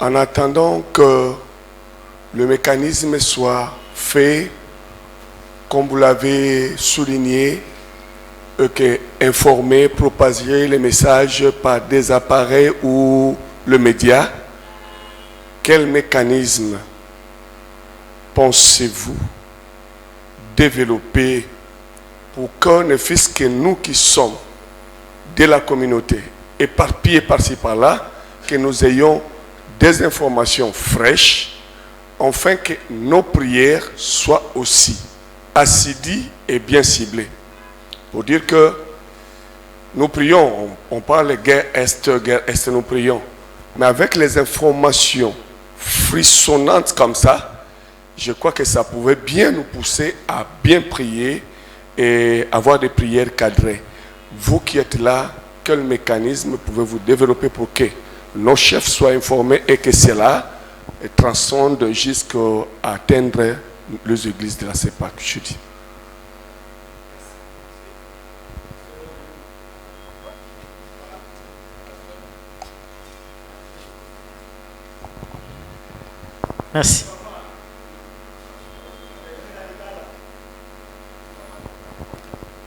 en attendant que le mécanisme soit fait, comme vous l'avez souligné, que informer, propager les messages par des appareils ou le média, quel mécanisme pensez-vous développer pour que ne fût-ce que nous qui sommes de la communauté, éparpillés par-ci par-là, que nous ayons des informations fraîches, afin que nos prières soient aussi assidues et bien ciblées. Pour dire que nous prions, on parle de guerre Est, nous prions, mais avec les informations frissonnantes comme ça, je crois que ça pouvait bien nous pousser à bien prier et avoir des prières cadrées. Vous qui êtes là, quel mécanisme pouvez-vous développer pour que nos chefs soient informés et que cela transcende jusqu'à atteindre les églises de la CEPAC, je dis. Merci.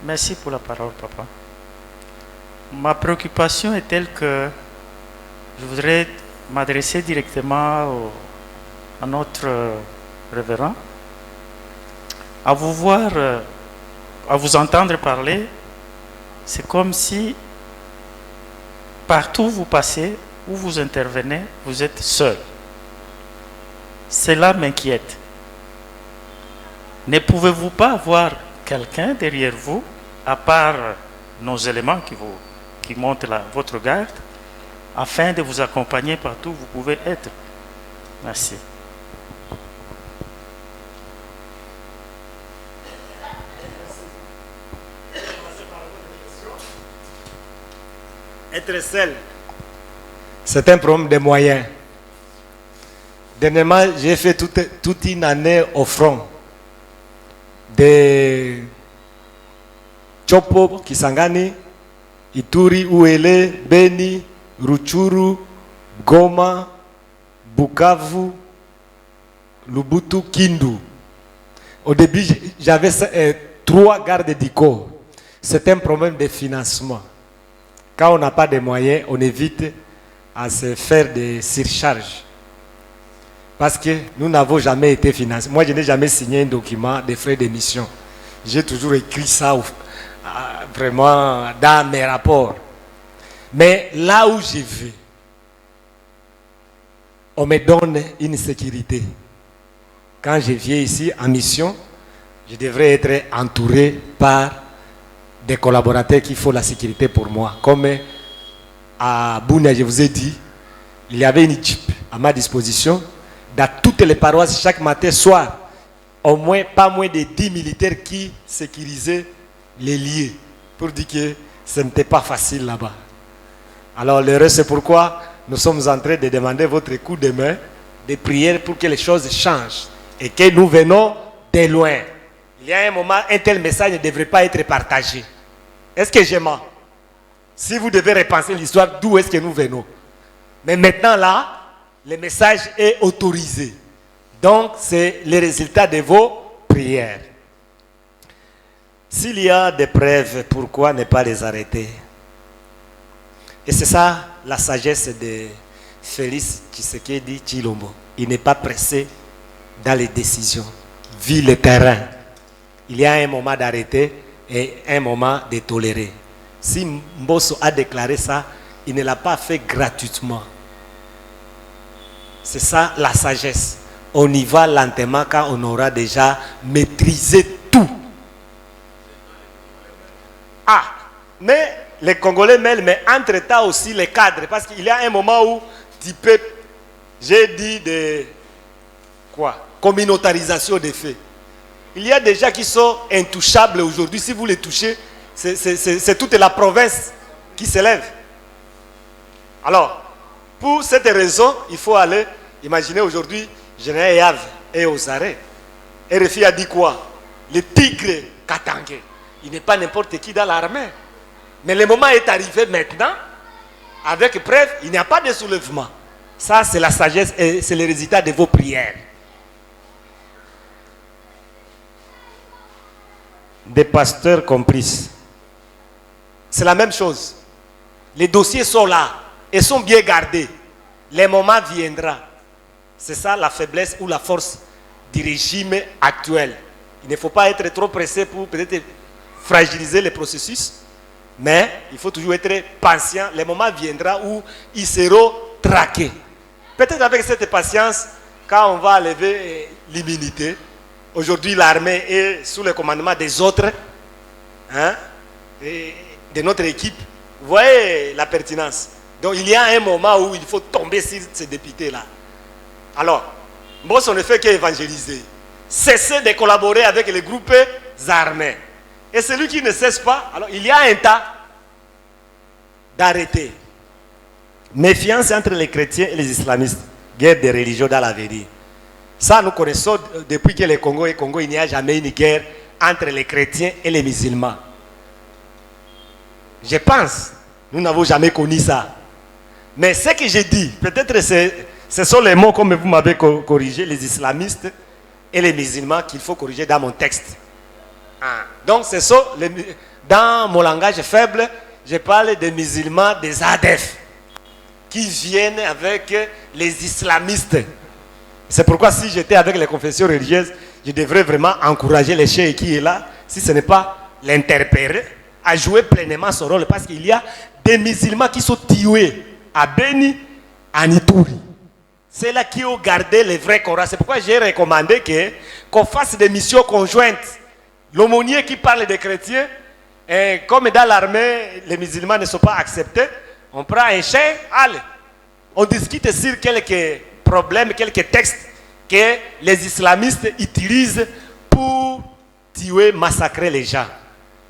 Merci pour la parole, papa. Ma préoccupation est telle que je voudrais m'adresser directement à notre révérend. À vous voir, à vous entendre parler, c'est comme si partout où vous passez, où vous intervenez, vous êtes seul. Cela m'inquiète. Ne pouvez-vous pas avoir quelqu'un derrière vous, à part nos éléments qui montent votre garde, afin de vous accompagner partout où vous pouvez être? Merci. Être seul, c'est un problème de moyens. Dernièrement, j'ai fait toute une année au front de Chopo, Kisangani, Ituri, Uele, Beni, Ruchuru, Goma, Bukavu, Lubutu, Kindu. Au début, j'avais 3 gardes du corps. C'est un problème de financement. Quand on n'a pas de moyens, on évite à se faire des surcharges. Parce que nous n'avons jamais été financés. Moi, je n'ai jamais signé un document de frais d'émission. J'ai toujours écrit ça vraiment dans mes rapports. Mais là où je vais, on me donne une sécurité. Quand je viens ici en mission, je devrais être entouré par des collaborateurs qui font la sécurité pour moi. Comme à Bounia, je vous ai dit, il y avait une jeep à ma disposition. Dans toutes les paroisses, chaque matin, soir, au moins, pas moins de 10 militaires qui sécurisaient les lieux. Pour dire que ce n'était pas facile là-bas. Alors, l'heureux, c'est pourquoi nous sommes en train de demander votre coup de main, de prières pour que les choses changent. Et que nous venons de loin. Il y a un moment, un tel message ne devrait pas être partagé. Est-ce que je mens? Si vous devez repenser l'histoire, d'où est-ce que nous venons? Mais maintenant là, le message est autorisé. Donc, c'est le résultat de vos prières. S'il y a des preuves, pourquoi ne pas les arrêter? Et c'est ça la sagesse de Félix Tshisekedi Tshilombo. Il n'est pas pressé dans les décisions. Vu le terrain, il y a un moment d'arrêter et un moment de tolérer. Si Mbosso a déclaré ça, il ne l'a pas fait gratuitement. C'est ça la sagesse. On y va lentement quand on aura déjà maîtrisé tout. Ah, mais les Congolais mêlent, mais entre-temps aussi les cadres. Parce qu'il y a un moment où tu peux, j'ai dit de quoi? Communautarisation des faits. Il y a des gens qui sont intouchables aujourd'hui. Si vous les touchez, c'est toute la province qui s'élève. Alors, pour cette raison, il faut aller, imaginez aujourd'hui, Général Yave et aux arrêts. RFI a dit quoi? Le tigre Katangé. Il n'est pas n'importe qui dans l'armée. Mais le moment est arrivé maintenant, avec preuve, il n'y a pas de soulèvement. Ça, c'est la sagesse et c'est le résultat de vos prières. Des pasteurs complices. C'est la même chose. Les dossiers sont là et sont bien gardés. Les moments viendront. C'est ça la faiblesse ou la force du régime actuel. Il ne faut pas être trop pressé pour peut-être fragiliser le processus, mais il faut toujours être patient. Les moments viendront où ils seront traqués. Peut-être avec cette patience, quand on va lever l'immunité, aujourd'hui l'armée est sous le commandement des autres, et de notre équipe. Vous voyez la pertinence. Donc il y a un moment où il faut tomber sur ces députés-là. Alors, moi, on ne fait qu'évangéliser. Cessez de collaborer avec les groupes armés. Et celui qui ne cesse pas, alors il y a un temps d'arrêter. Méfiance entre les chrétiens et les islamistes. Guerre des religions dans l'avenir. Ça, nous connaissons depuis que le Congo est Congo, il n'y a jamais eu une guerre entre les chrétiens et les musulmans. Je pense, nous n'avons jamais connu ça. Mais ce que j'ai dit, peut-être ce sont les mots comme vous m'avez corrigé, les islamistes et les musulmans qu'il faut corriger dans mon texte. Donc, ce sont dans mon langage faible, je parle des musulmans, des ADF, qui viennent avec les islamistes. C'est pourquoi si j'étais avec les confessions religieuses, je devrais vraiment encourager les chefs qui est là, si ce n'est pas l'interpréter, à jouer pleinement son rôle. Parce qu'il y a des musulmans qui sont tués à Beni, à Ituri. C'est là qui ont gardé le vrai Coran. C'est pourquoi j'ai recommandé qu'on fasse des missions conjointes. L'aumônier qui parle des chrétiens, et comme dans l'armée, les musulmans ne sont pas acceptés, on prend un chef, allez, on discute sur quelques problèmes, quelques textes que les islamistes utilisent pour tuer, massacrer les gens.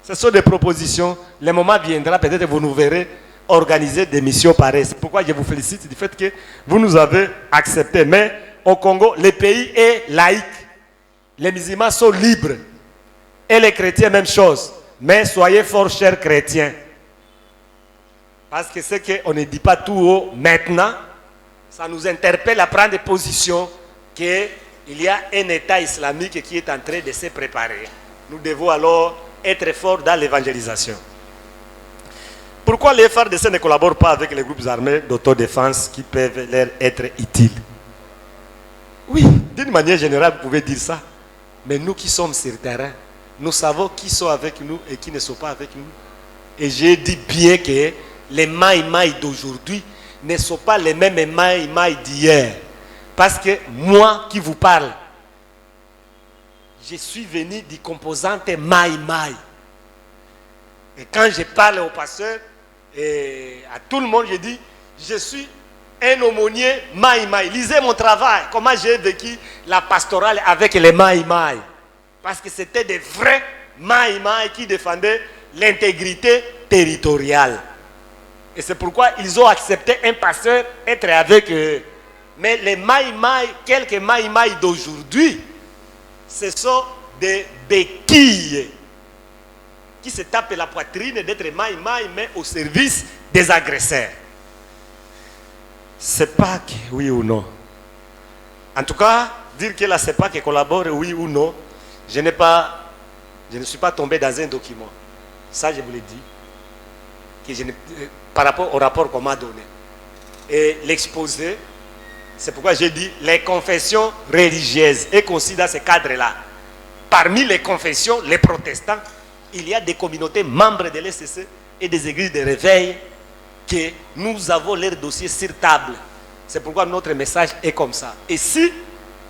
Ce sont des propositions. Le moment viendra, peut-être vous nous verrez organiser des missions pareilles. C'est pourquoi je vous félicite du fait que vous nous avez acceptés. Mais au Congo, le pays est laïque. Les musulmans sont libres. Et les chrétiens, même chose. Mais soyez forts, chers chrétiens. Parce que ce qu'on ne dit pas tout haut maintenant, ça nous interpelle à prendre des positions qu'il y a un État islamique qui est en train de se préparer. Nous devons alors être forts dans l'évangélisation. Pourquoi les FARDC ne collaborent pas avec les groupes armés d'autodéfense qui peuvent leur être utiles? Oui, d'une manière générale, vous pouvez dire ça. Mais nous qui sommes sur le terrain, nous savons qui sont avec nous et qui ne sont pas avec nous. Et j'ai dit bien que les maïmaï d'aujourd'hui ne sont pas les mêmes maïmaï d'hier. Parce que moi qui vous parle, je suis venu du composante maïmaï. Et quand je parle au pasteur et à tout le monde, je dis, je suis un aumônier maïmaï. Lisez mon travail, comment j'ai vécu la pastorale avec les maïmaï. Parce que c'était des vrais maïmaï qui défendaient l'intégrité territoriale. Et c'est pourquoi ils ont accepté un pasteur être avec eux. Mais les maïmaï, quelques maïmaï d'aujourd'hui, ce sont des béquilles qui se tapent la poitrine d'être maïmaï, mais au service des agresseurs. C'est pas que oui ou non. En tout cas, dire que la CEPAC collabore oui ou non, je ne suis pas tombé dans un document. Ça, je vous l'ai dit. Par rapport au rapport qu'on m'a donné. Et l'exposé, c'est pourquoi j'ai dit les confessions religieuses et conçues dans ce cadre-là. Parmi les confessions, les protestants, il y a des communautés membres de l'SCC et des églises de réveil que nous avons leur dossier sur table. C'est pourquoi notre message est comme ça. Et si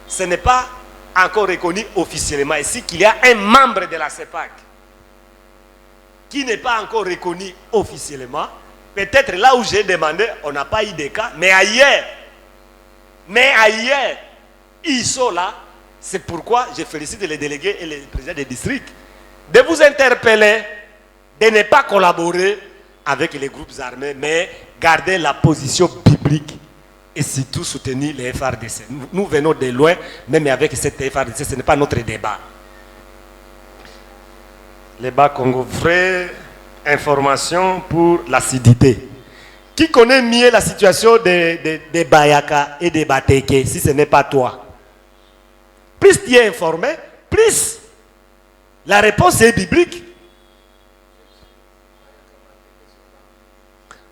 ce n'est pas encore reconnu officiellement, et si qu'il y a un membre de la CEPAC qui n'est pas encore reconnu officiellement, peut-être là où j'ai demandé, on n'a pas eu de cas, mais ailleurs, ils sont là. C'est pourquoi je félicite les délégués et les présidents des districts de vous interpeller, de ne pas collaborer avec les groupes armés, mais garder la position biblique et surtout soutenir les FARDC. Nous venons de loin, même avec cette FARDC, ce n'est pas notre débat. Les bas Congo, vraie information pour l'acidité. Qui connaît mieux la situation des Bayaka et des Bateke, si ce n'est pas toi? Plus tu es informé, plus la réponse est biblique.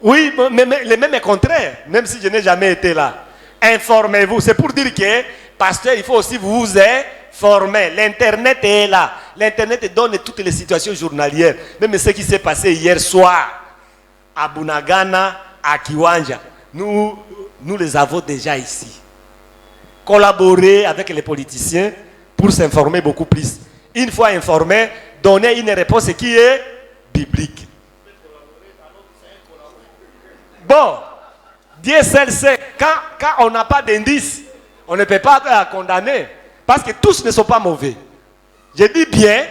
Oui, mais le même est contraire, même si je n'ai jamais été là. Informez-vous. C'est pour dire que, pasteur, il faut aussi vous informer. L'Internet est là. L'Internet donne toutes les situations journalières. Même ce qui s'est passé hier soir à Bunagana, à Kiwanja. Nous les avons déjà ici. Collaborer avec les politiciens pour s'informer beaucoup plus. Une fois informé, donner une réponse qui est biblique. Bon, Dieu seul sait, quand on n'a pas d'indice, on ne peut pas condamner. Parce que tous ne sont pas mauvais. Je dis bien,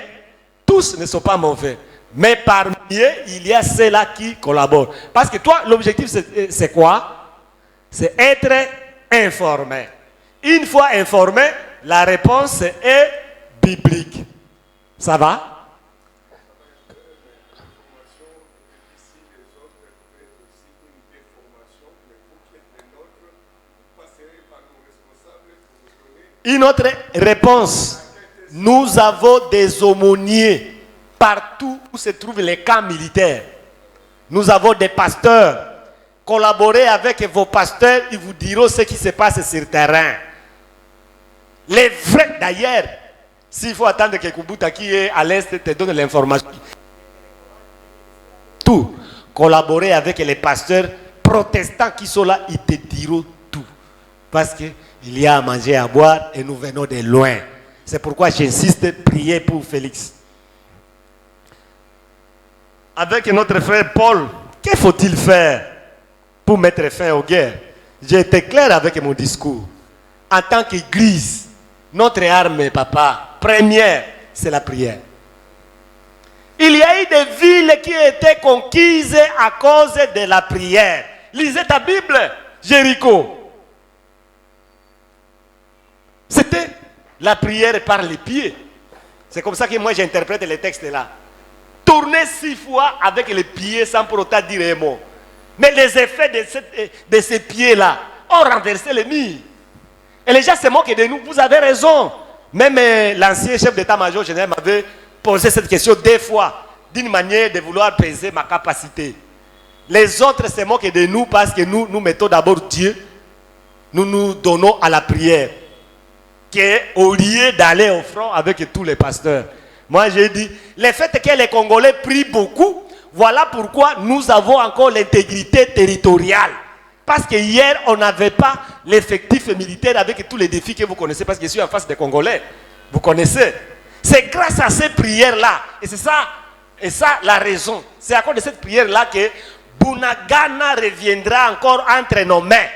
tous ne sont pas mauvais. Mais parmi eux, il y a ceux-là qui collaborent. Parce que toi, l'objectif, c'est quoi? C'est être informé. Une fois informé, la réponse est biblique. Ça va? Une autre réponse. Nous avons des aumôniers partout où se trouvent les camps militaires. Nous avons des pasteurs. Collaborez avec vos pasteurs, ils vous diront ce qui se passe sur le terrain. Les vrais, d'ailleurs, s'il faut attendre que Kubuta qui est à l'Est te donne l'information. Tout. Collaborer avec les pasteurs protestants qui sont là, ils te diront tout. Parce qu'il y a à manger, à boire et nous venons de loin. C'est pourquoi j'insiste, prier pour Félix. Avec notre frère Paul, que faut-il faire pour mettre fin aux guerres? J'ai été clair avec mon discours. En tant qu'église, notre arme, papa, première, c'est la prière. Il y a eu des villes qui étaient conquises à cause de la prière. Lisez ta Bible, Jéricho. C'était la prière par les pieds. C'est comme ça que moi j'interprète les textes là. Tourner 6 fois avec les pieds sans pour autant dire un mot. Mais les effets de ces pieds-là ont renversé les murs. Et les gens se moquent de nous. Vous avez raison. Même l'ancien chef d'état-major général m'avait posé cette question 2 fois, d'une manière de vouloir peser ma capacité. Les autres se moquent de nous parce que nous mettons d'abord Dieu. Nous nous donnons à la prière. Au lieu d'aller au front avec tous les pasteurs. Moi j'ai dit, le fait que les Congolais prient beaucoup, voilà pourquoi nous avons encore l'intégrité territoriale. Parce que hier, on n'avait pas l'effectif militaire avec tous les défis que vous connaissez, parce que je suis en face des Congolais. Vous connaissez. C'est grâce à ces prières-là. Et c'est ça la raison. C'est à cause de cette prière-là que Bunagana reviendra encore entre nos mains.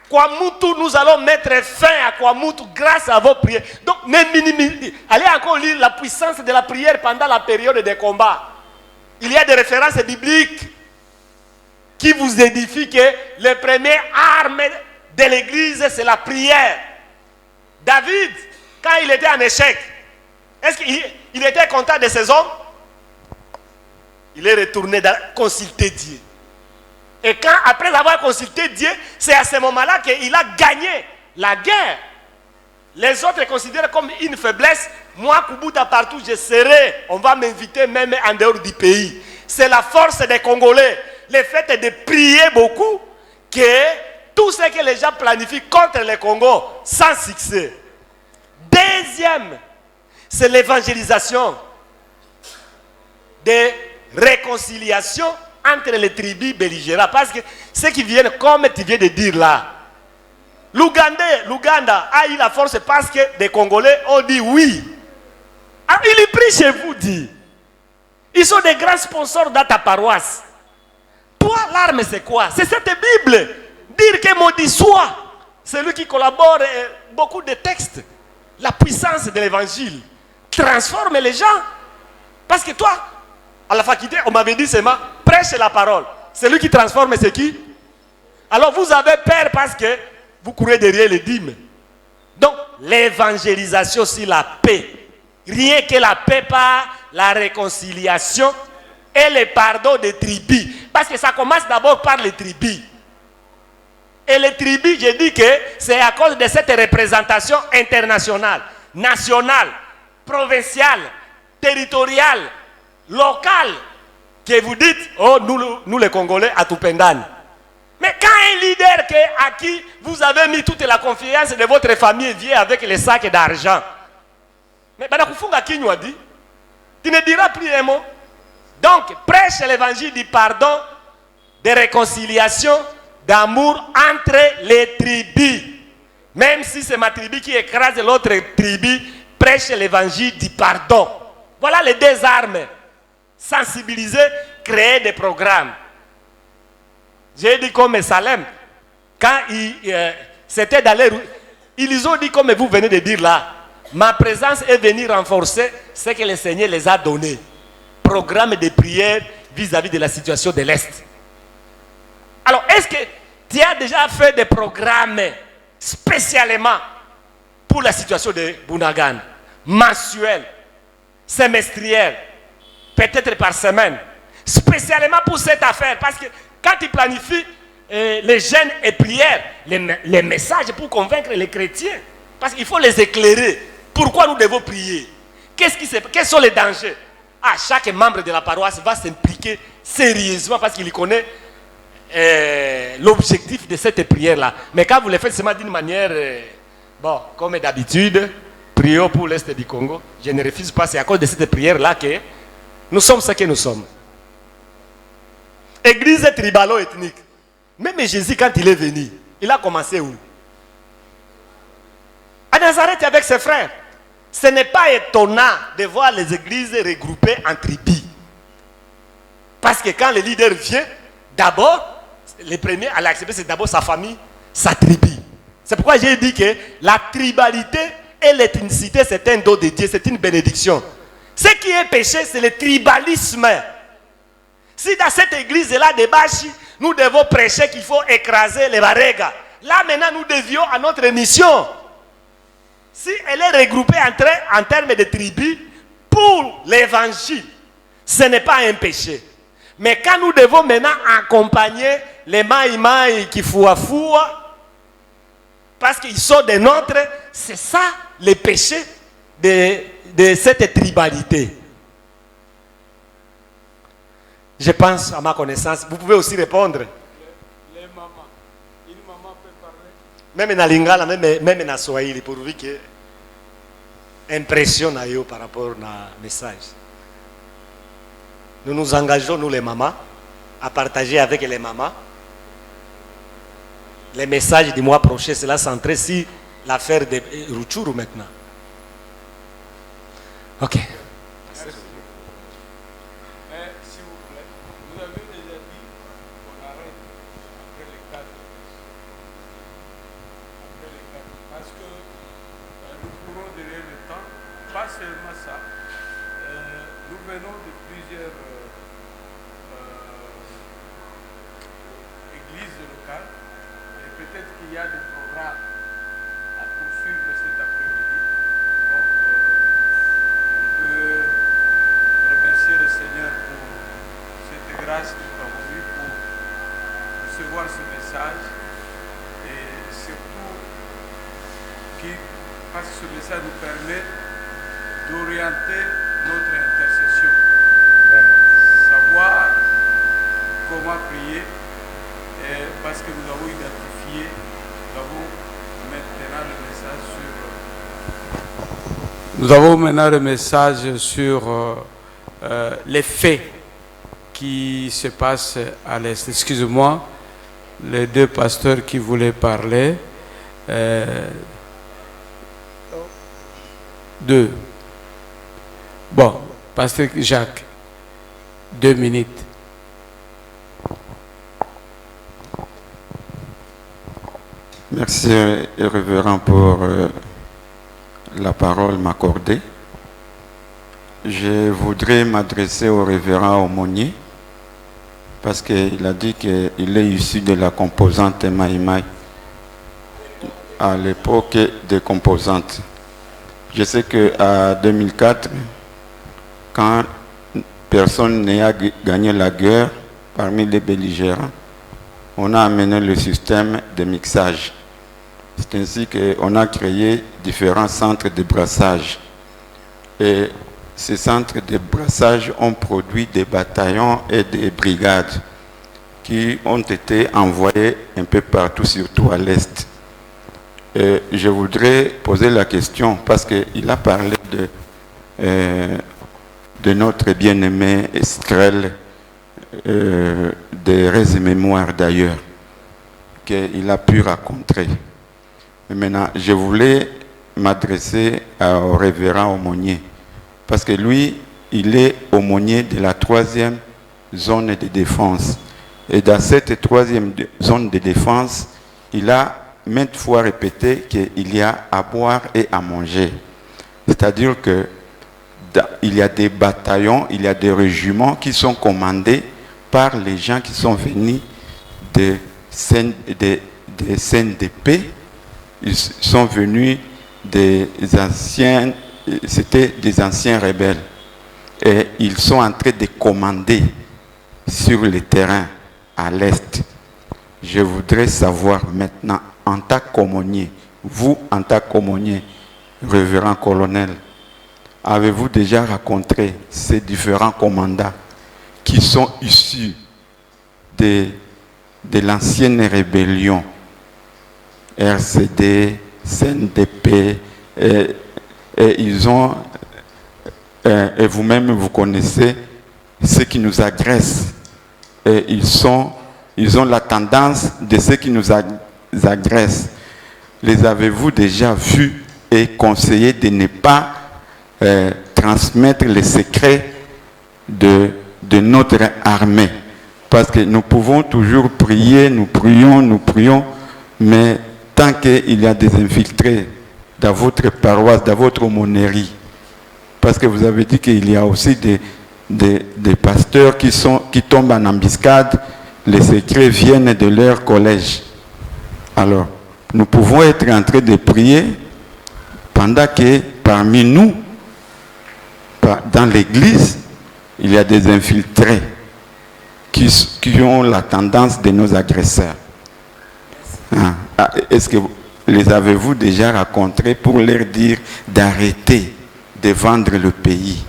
Kwamutu, nous allons mettre fin à Kwamutu grâce à vos prières. Donc, allez encore lire la puissance de la prière pendant la période des combats. Il y a des références bibliques qui vous édifient que les premières armes de l'église, c'est la prière. David, quand il était en échec, est-ce qu'il était content de ses hommes? Il est retourné consulter Dieu. Et quand, après avoir consulté Dieu, c'est à ce moment-là qu'il a gagné la guerre. Les autres considèrent comme une faiblesse. Moi, Kubuta, partout, je serai. On va m'inviter même en dehors du pays. C'est la force des Congolais. Le fait de prier beaucoup, que tout ce que les gens planifient contre le Congo, sans succès. Deuxième, c'est l'évangélisation. De réconciliation entre les tribus belligérants. Parce que ceux qui viennent, comme tu viens de dire là, l'Ouganda a eu la force parce que des Congolais ont dit oui. Ah, ils prient chez vous, dit. Ils sont des grands sponsors dans ta paroisse. Toi, l'arme, c'est quoi? C'est cette Bible. Dire que maudit soit celui qui collabore beaucoup de textes. La puissance de l'évangile transforme les gens. Parce que toi, à la faculté, on m'avait dit seulement, prêche la parole. Celui qui transforme, c'est qui? Alors vous avez peur parce que vous courez derrière les dîmes. Donc, l'évangélisation, c'est la paix. Rien que la paix par la réconciliation et le pardon des tribus. Parce que ça commence d'abord par les tribus. Et les tribus, j'ai dit que c'est à cause de cette représentation internationale, nationale, provinciale, territoriale, locale, que vous dites, oh, nous les Congolais, à Tupendane. Mais quand un leader à qui vous avez mis toute la confiance de votre famille vient avec les sacs d'argent, mais tu ne diras plus un mot. Donc, prêche l'évangile du pardon, de réconciliation, d'amour entre les tribus. Même si c'est ma tribu qui écrase l'autre tribu, prêche l'évangile du pardon. Voilà les deux armes. Sensibiliser, créer des programmes. J'ai dit comme Salem, quand c'était dans les rues, ils ont dit comme vous venez de dire là, ma présence est venue renforcer ce que le Seigneur les a donné. Programme de prière vis-à-vis de la situation de l'Est. Alors, est-ce que tu as déjà fait des programmes spécialement pour la situation de Bunagana, mensuels, semestriels, peut-être par semaine, spécialement pour cette affaire? Parce que quand tu planifies les jeûnes et prières, les messages pour convaincre les chrétiens, parce qu'il faut les éclairer. Pourquoi nous devons prier? Quels sont les dangers? Chaque membre de la paroisse va s'impliquer sérieusement parce qu'il connaît l'objectif de cette prière-là. Mais quand vous le faites seulement d'une manière, comme d'habitude, prions pour l'Est du Congo, je ne refuse pas, c'est à cause de cette prière-là que nous sommes ce que nous sommes. Église tribalo-ethnique. Même Jésus, quand il est venu, il a commencé où? À Nazareth avec ses frères. Ce n'est pas étonnant de voir les églises regroupées en tribus. Parce que quand le leader vient, d'abord, le premier à l'accepter, c'est d'abord sa famille, sa tribu. C'est pourquoi j'ai dit que la tribalité et l'ethnicité, c'est un don de Dieu, c'est une bénédiction. Ce qui est péché, c'est le tribalisme. Si dans cette église-là de Bachi, nous devons prêcher qu'il faut écraser les Barega, là maintenant nous devions à notre mission. Si elle est regroupée en termes de tribus, pour l'évangile, ce n'est pas un péché. Mais quand nous devons maintenant accompagner les maïmaï qui fouafoua, parce qu'ils sont des nôtres, c'est ça le péché de cette tribalité. Je pense, à ma connaissance, vous pouvez aussi répondre. Les mamans. Une maman peut parler. Même en lingala, même en swahili, pourvu que impressionne à eux par rapport au message. Nous nous engageons, nous les mamans, à partager avec les mamans les messages du mois prochain. Cela centré sur l'affaire de Rutshuru maintenant. Ok. Pas seulement ça, nous venons de plusieurs églises locales et peut-être qu'il y a des programmes à poursuivre cet après-midi. Donc, on peut remercier le Seigneur pour cette grâce que nous avons eue pour recevoir ce message et surtout parce que ce message nous permet d'orienter notre intercession. Savoir comment prier, parce que nous avons identifié, nous avons maintenant le message sur les faits qui se passent à l'Est. Excusez-moi, les deux pasteurs qui voulaient parler. Deux. Bon, pasteur Jacques, 2 minutes. Merci, révérend, pour la parole m'accordée. Je voudrais m'adresser au révérend aumônier parce qu'il a dit qu'il est issu de la composante Maïmaï à l'époque des composantes. Je sais qu'en 2004, quand personne n'a gagné la guerre, parmi les belligérants, on a amené le système de mixage. C'est ainsi qu'on a créé différents centres de brassage. Et ces centres de brassage ont produit des bataillons et des brigades qui ont été envoyés un peu partout, surtout à l'Est. Et je voudrais poser la question, parce qu'il a parlé de notre bien-aimé Estrel, des Rêves et Mémoires d'ailleurs, qu'il a pu raconter. Mais maintenant, je voulais m'adresser au révérend aumônier, parce que lui, il est aumônier de la 3e zone de défense. Et dans cette 3e zone de défense, il a maintes fois répété qu'il y a à boire et à manger. C'est-à-dire qu'il y a des bataillons, il y a des régiments qui sont commandés par les gens qui sont venus des scènes de paix. Ils sont venus des anciens, c'était des anciens rebelles. Et ils sont en train de commander sur le terrain à l'Est. Je voudrais savoir maintenant, en tant qu'aumônier, vous en tant qu'aumônier, révérend colonel, avez-vous déjà rencontré ces différents commandants qui sont issus de l'ancienne rébellion, RCD, CNDP, et ils ont, et vous-même vous connaissez ceux qui nous agressent, et ils ont la tendance de ceux qui nous agressent. Les avez-vous déjà vus et conseillés de ne pas transmettre les secrets de notre armée? Parce que nous pouvons toujours prier, nous prions, mais tant qu'il y a des infiltrés dans votre paroisse, dans votre aumônerie, parce que vous avez dit qu'il y a aussi des pasteurs qui tombent en embuscade, les secrets viennent de leur collège. Alors, nous pouvons être en train de prier pendant que parmi nous, dans l'église, il y a des infiltrés qui ont la tendance de nos agresseurs. Est-ce que les avez-vous déjà rencontrés pour leur dire d'arrêter de vendre le pays?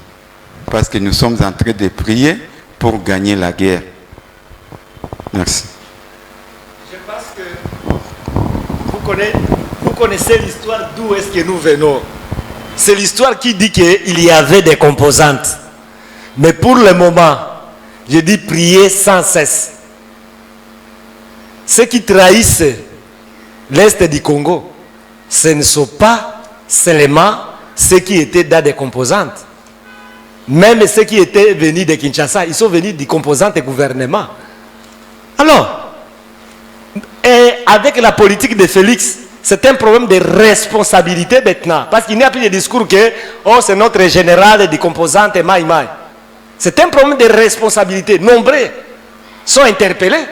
Parce que nous sommes en train de prier pour gagner la guerre. Merci. Je pense que vous connaissez l'histoire d'où est-ce que nous venons. C'est l'histoire qui dit qu'il y avait des composantes. Mais pour le moment, je dis prier sans cesse. Ceux qui trahissent l'Est du Congo, ce ne sont pas seulement ceux qui étaient dans des composantes. Même ceux qui étaient venus de Kinshasa, ils sont venus des composantes du gouvernement. Alors, et avec la politique de Félix, c'est un problème de responsabilité maintenant. Parce qu'il n'y a plus de discours que oh, c'est notre général des composantes et Maï Maï. C'est un problème de responsabilité. Nombreux sont interpellés.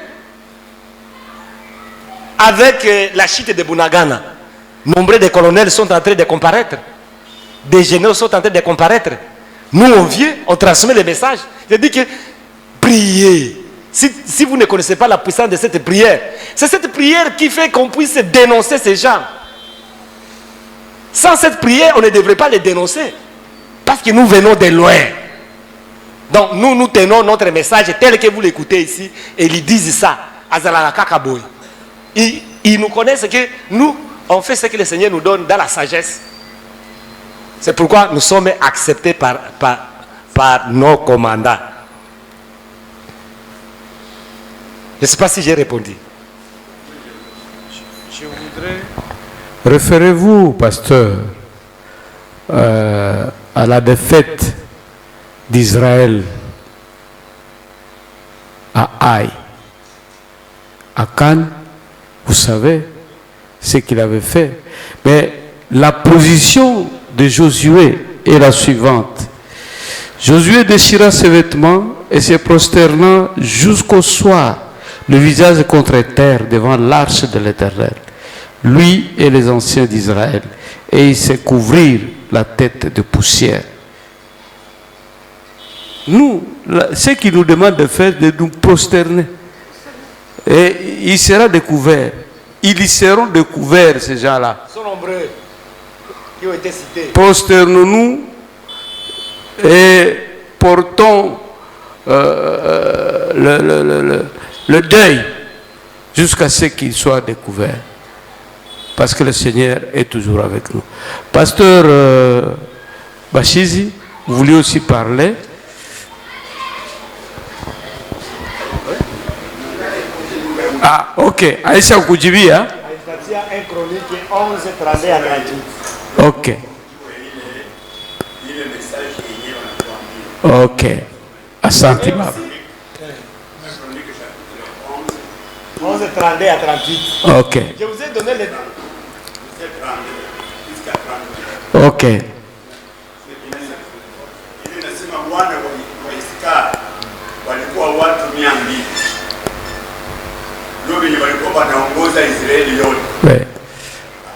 Avec la chute de Bunagana, nombreux de colonels sont en train de comparaître. Des généraux sont en train de comparaître. Nous, on vient, on transmet les messages. Je dis que priez. Si vous ne connaissez pas la puissance de cette prière, c'est cette prière qui fait qu'on puisse dénoncer ces gens. Sans cette prière, on ne devrait pas les dénoncer. Parce que nous venons de loin. Donc nous tenons notre message tel que vous l'écoutez ici. Et ils disent ça. Azalala Kakaboy. Ils nous connaissent que nous, on fait ce que le Seigneur nous donne dans la sagesse. C'est pourquoi nous sommes acceptés par nos commandants. Je ne sais pas si j'ai répondu. Je voudrais... Référez-vous, pasteur, à la défaite d'Israël à Haï, à Cannes. Vous savez ce qu'il avait fait. Mais la position de Josué est la suivante. Josué déchira ses vêtements et se prosterna jusqu'au soir, le visage contre terre devant l'arche de l'Éternel, lui et les anciens d'Israël, et ils se couvrirent la tête de poussière. Nous, ce qu'il nous demande de faire, de nous prosterner. Et il sera découvert. Ils y seront découverts, ces gens-là. Ils sont nombreux qui ont été cités. Prosternons-nous et portons le deuil jusqu'à ce qu'il soit découvert. Parce que le Seigneur est toujours avec nous. Pasteur Bachizi, vous vouliez aussi parler? Ah, ok. Aïssa Koudjibi, hein? Il y a un chronique 11, 32 à 38. Ok. Ok. Asante, Baba. 11, 32 à 38. Ok. Je vous ai donné les... Ok. Inasema wana wa Isaka walikuwa watu 200. Ndio wenye walikuwa wanaongoza Israeli yote. Ouais.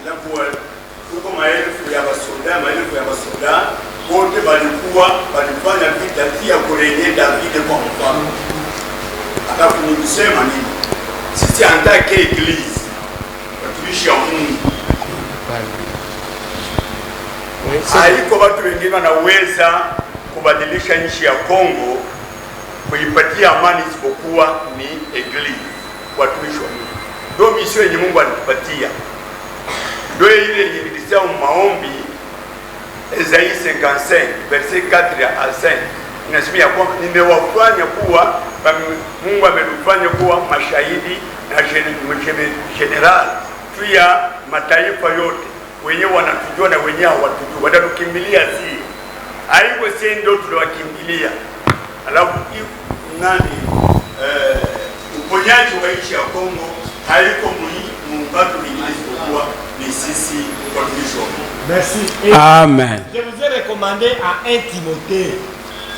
Alafu huko maelfu ya basoda wote walikuwa walifanya vita pia kurenye David kwa mfano. Alafu ni kusema nini? Sisi andake eglise watumishi wa Mungu. Haiko watu wengine wanaweza kubadilisha nchi ya Kongo kuipatia amani isipokuwa ni eglise, watumishi wa Mungu. Ndio misio yenye Mungu alitupatia. Ndio ile ilisema maombi Esaïe 55 verset 4 à 5. Inasema ya kwamba nimewafanya kuwa, Mungu ametufanya kuwa mashahidi na general tu ya mataifa yote. Wenyewe wanatujua na wenyewe hawatujua, watatukimbilia si haiko sie ndio tuliwakimbilia. Alafu nani uponyaji wa nchi ya Kongo haiko muungano mwingine isipokuwa ni sisi watumishi wa Mungu. Merci. Amen. Je vous ai recommandé à 1 Timothée,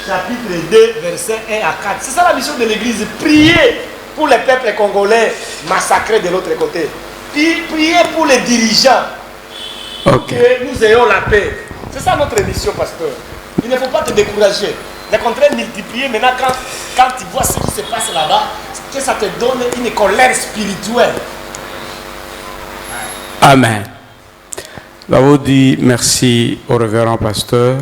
chapitre 2, verset 1 à 4. C'est ça la mission de l'Église. Prier pour les peuples congolais massacrés de l'autre côté. Prier pour les dirigeants. Ok. Que nous ayons la paix. C'est ça notre mission, pasteur. Il ne faut pas te décourager. Le contraire, multiplier. Maintenant, quand tu vois ce qui se passe là-bas, que ça te donne une colère spirituelle. Amen. Nous avons dit merci au révérend pasteur.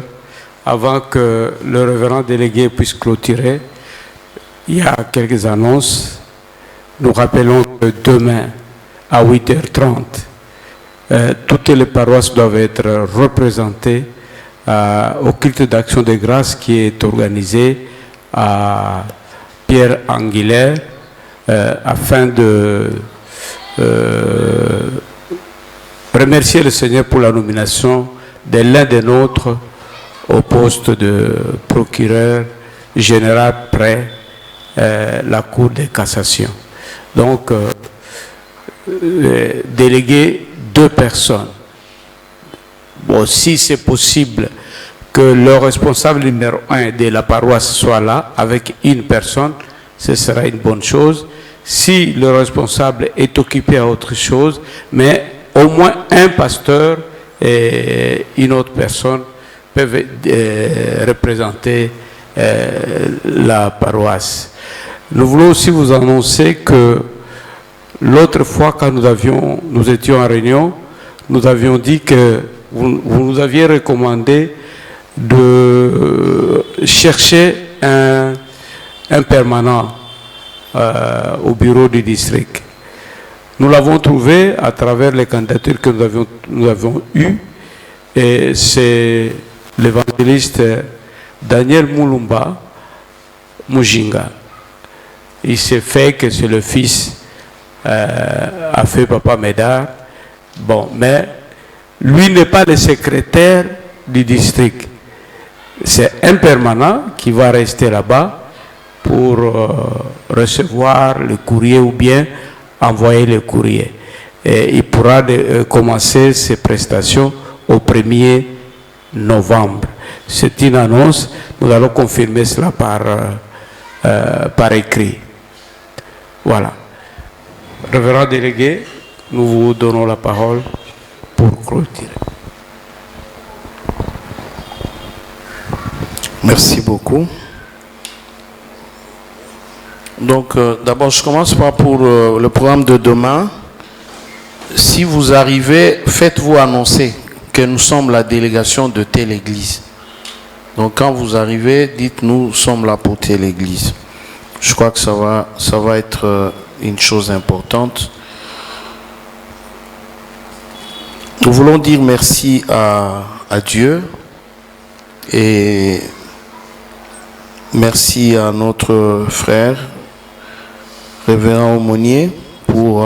Avant que le révérend délégué puisse clôturer, il y a quelques annonces. Nous rappelons que demain, à 8h30, toutes les paroisses doivent être représentées au culte d'action de grâce qui est organisé à Pierre Anguilaire afin de remercier le Seigneur pour la nomination de l'un des nôtres au poste de procureur général près la Cour de cassation. Donc, déléguer 2 personnes. Bon, si c'est possible que le responsable numéro 1 de la paroisse soit là avec une personne, ce sera une bonne chose. Si le responsable est occupé à autre chose, mais au moins un pasteur et une autre personne peuvent représenter la paroisse. Nous voulons aussi vous annoncer que l'autre fois, quand nous étions en réunion, nous avions dit que vous nous aviez recommandé de chercher un permanent au bureau du district. Nous l'avons trouvé à travers les candidatures que nous avons eues, et c'est l'évangéliste Daniel Moulumba Mujinga. Il s'est fait que c'est le fils a fait Papa Médard. Bon, mais lui n'est pas le secrétaire du district. C'est un permanent qui va rester là-bas pour recevoir le courrier ou bien envoyer le courrier. Et il pourra commencer ses prestations au 1er novembre. C'est une annonce, nous allons confirmer cela par écrit. Voilà. Révérend délégué, nous vous donnons la parole pour clôturer. Merci beaucoup. Donc, d'abord, je commence par pour le programme de demain. Si vous arrivez, faites-vous annoncer que nous sommes la délégation de telle église. Donc, quand vous arrivez, dites nous sommes là pour telle église. Je crois que ça va être une chose importante. Nous voulons dire merci à Dieu et merci à notre frère, révérend aumônier, pour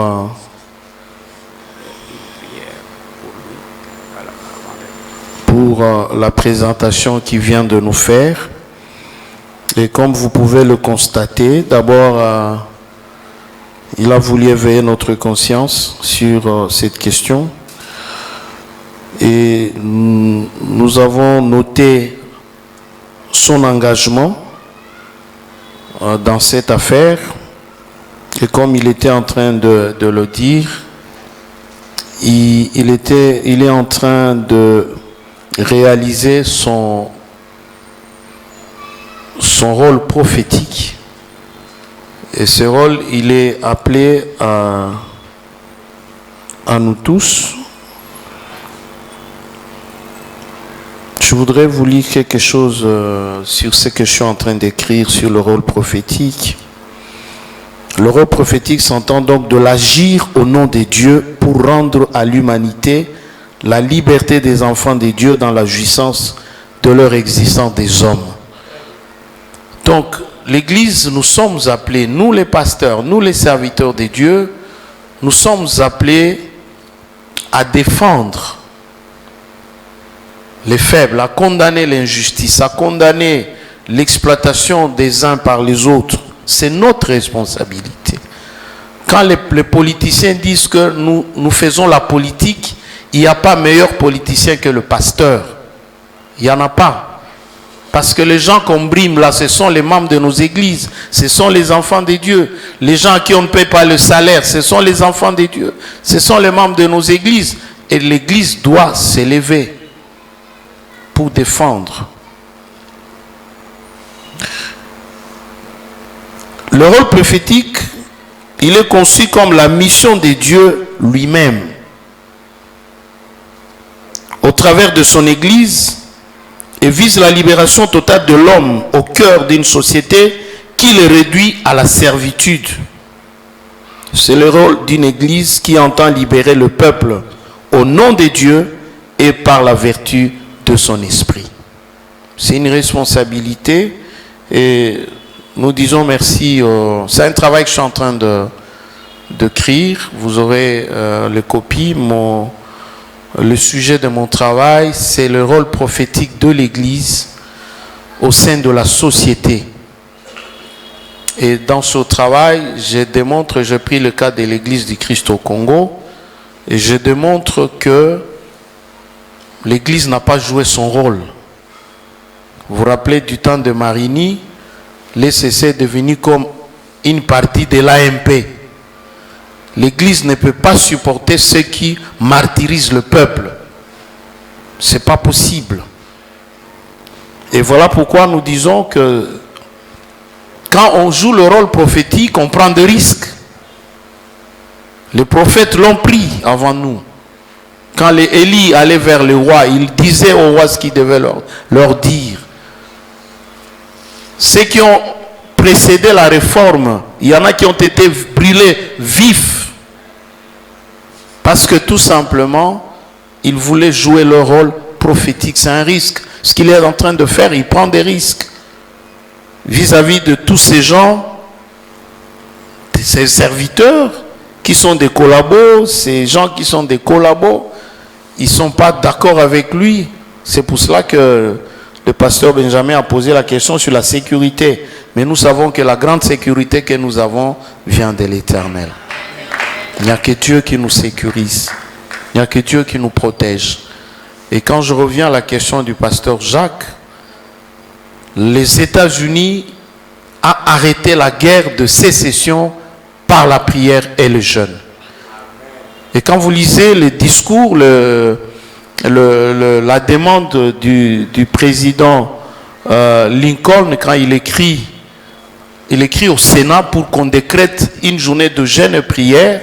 la présentation qu'il vient de nous faire. Et comme vous pouvez le constater, d'abord, il a voulu éveiller notre conscience sur cette question. Et nous avons noté son engagement dans cette affaire. Et comme il était en train de le dire, il est en train de réaliser son rôle prophétique. Et ce rôle, il est appelé à nous tous. Je voudrais vous lire quelque chose sur ce que je suis en train d'écrire sur le rôle prophétique. Le rôle prophétique s'entend donc de l'agir au nom de Dieu pour rendre à l'humanité la liberté des enfants de Dieu dans la jouissance de leur existence des hommes. Donc, l'Église, nous sommes appelés, nous les pasteurs, nous les serviteurs de Dieu, nous sommes appelés à défendre les faibles, à condamner l'injustice, à condamner l'exploitation des uns par les autres. C'est notre responsabilité. Quand les politiciens disent que nous faisons la politique, il n'y a pas meilleur politicien que le pasteur. Il n'y en a pas. Parce que les gens qu'on brime là, ce sont les membres de nos églises. Ce sont les enfants de Dieu. Les gens à qui on ne paie pas le salaire, ce sont les enfants de Dieu. Ce sont les membres de nos églises. Et l'église doit s'élever pour défendre. Le rôle prophétique, il est conçu comme la mission de Dieu lui-même. Au travers de son Église, et vise la libération totale de l'homme au cœur d'une société qui le réduit à la servitude. C'est le rôle d'une Église qui entend libérer le peuple au nom de Dieu et par la vertu de son esprit. C'est une responsabilité et nous disons merci. C'est un travail que je suis en train d'écrire. Vous aurez les copies. Le sujet de mon travail, c'est le rôle prophétique de l'Église au sein de la société. Et dans ce travail, j'ai pris le cas de l'Église du Christ au Congo, et je démontre que l'Église n'a pas joué son rôle. Vous vous rappelez du temps de Marini, l'ECC est devenu comme une partie de l'AMP. L'Église ne peut pas supporter ceux qui martyrisent le peuple. Ce n'est pas possible. Et voilà pourquoi nous disons que quand on joue le rôle prophétique, on prend des risques. Les prophètes l'ont pris avant nous. Quand les Élie allaient vers le roi, ils disaient au roi ce qu'il devait leur dire. Ceux qui ont précédé la réforme, il y en a qui ont été brûlés vifs. Parce que tout simplement, ils voulaient jouer leur rôle prophétique. C'est un risque. Ce qu'il est en train de faire, il prend des risques. Vis-à-vis de tous ces gens, ces serviteurs qui sont des collabos, ces gens qui sont des collabos, ils ne sont pas d'accord avec lui. C'est pour cela que le pasteur Benjamin a posé la question sur la sécurité. Mais nous savons que la grande sécurité que nous avons vient de l'Éternel. Il n'y a que Dieu qui nous sécurise. Il n'y a que Dieu qui nous protège. Et quand je reviens à la question du pasteur Jacques, les États-Unis ont arrêté la guerre de sécession par la prière et le jeûne. Et quand vous lisez le discours, la demande du président Lincoln, quand il écrit il écrit au Sénat pour qu'on décrète une journée de jeûne et prière.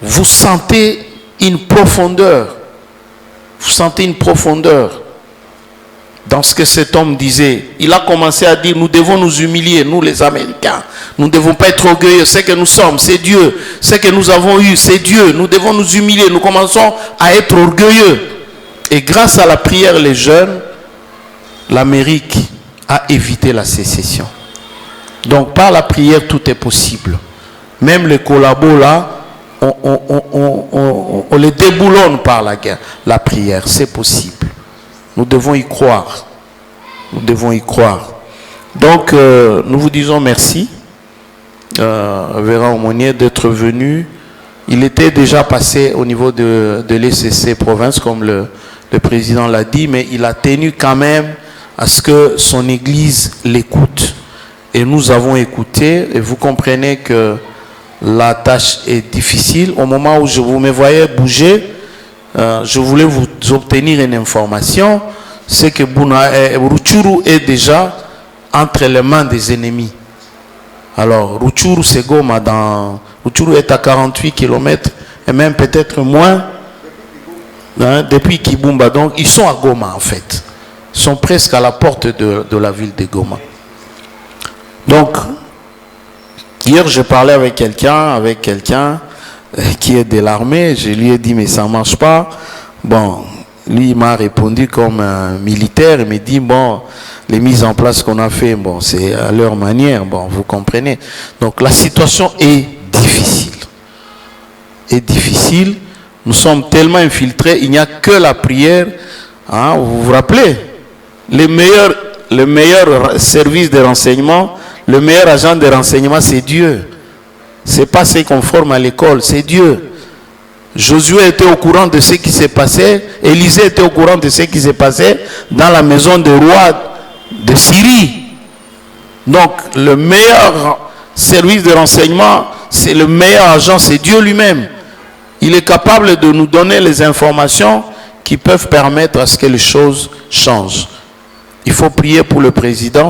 Vous sentez une profondeur. Vous sentez une profondeur dans ce que cet homme disait. Il a commencé à dire, nous devons nous humilier, nous les Américains. Nous ne devons pas être orgueilleux. Ce que nous sommes, c'est Dieu. Ce que nous avons eu, c'est Dieu. Nous devons nous humilier. Nous commençons à être orgueilleux. Et grâce à la prière et les jeûnes, l'Amérique a évité la sécession. Donc par la prière, tout est possible. Même les collabos là, on les déboulonne par la guerre. La prière, c'est possible. Nous devons y croire. Nous devons y croire. Donc, nous vous disons merci, Véran Aumonier, d'être venu. Il était déjà passé au niveau de l'ECC province, comme le président l'a dit, mais il a tenu quand même à ce que son église l'écoute. Et nous avons écouté, et vous comprenez que la tâche est difficile. Au moment où je vous me voyais bouger, je voulais vous obtenir une information, c'est que Rutshuru est déjà entre les mains des ennemis. Alors, Rutshuru, c'est Goma. Rutshuru est à 48 km et même peut-être moins depuis Kibumba. Donc, ils sont à Goma en fait. Ils sont presque à la porte de la ville de Goma. Donc, hier, je parlais avec quelqu'un qui est de l'armée. Je lui ai dit, mais ça ne marche pas. Bon, lui, il m'a répondu comme un militaire. Il m'a dit, bon, les mises en place qu'on a fait, bon, c'est à leur manière. Bon, vous comprenez. Donc, la situation est difficile. Nous sommes tellement infiltrés, il n'y a que la prière. Hein, vous vous rappelez, le meilleur service de renseignement, le meilleur agent de renseignement, c'est Dieu. Ce n'est pas ce qu'on forme à l'école, c'est Dieu. Josué était au courant de ce qui s'est passé. Élisée était au courant de ce qui s'est passé dans la maison du roi de Syrie. Donc, le meilleur service de renseignement, c'est le meilleur agent, c'est Dieu lui-même. Il est capable de nous donner les informations qui peuvent permettre à ce que les choses changent. Il faut prier pour le président.